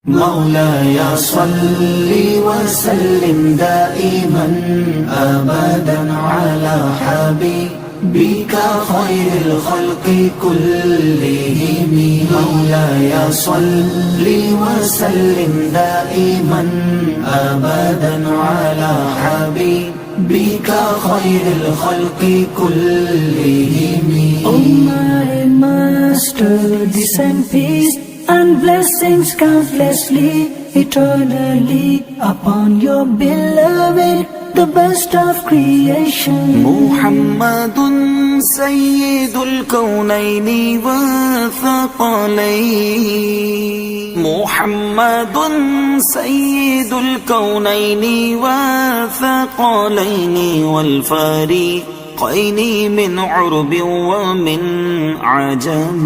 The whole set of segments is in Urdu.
مولاي صل وسلم دائما أبدا على حبيبك خير الخلق كلهم مولاي صل وسلم دائما أبدا على حبيبك خير الخلق كلهم. O my Master, descend peace and blessings countlessly, eternally upon your beloved, the best of creation. محمد سيد الكونين والثقلين محمد سيد الكونين والثقلين والفريقين من عرب ومن عجم.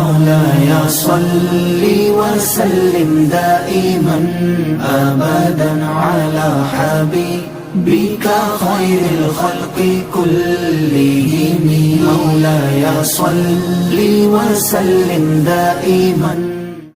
مولاي صل وسلم دائما أبدا على حبيبك خير الخلق كلهم مولاي صل وسلم دائما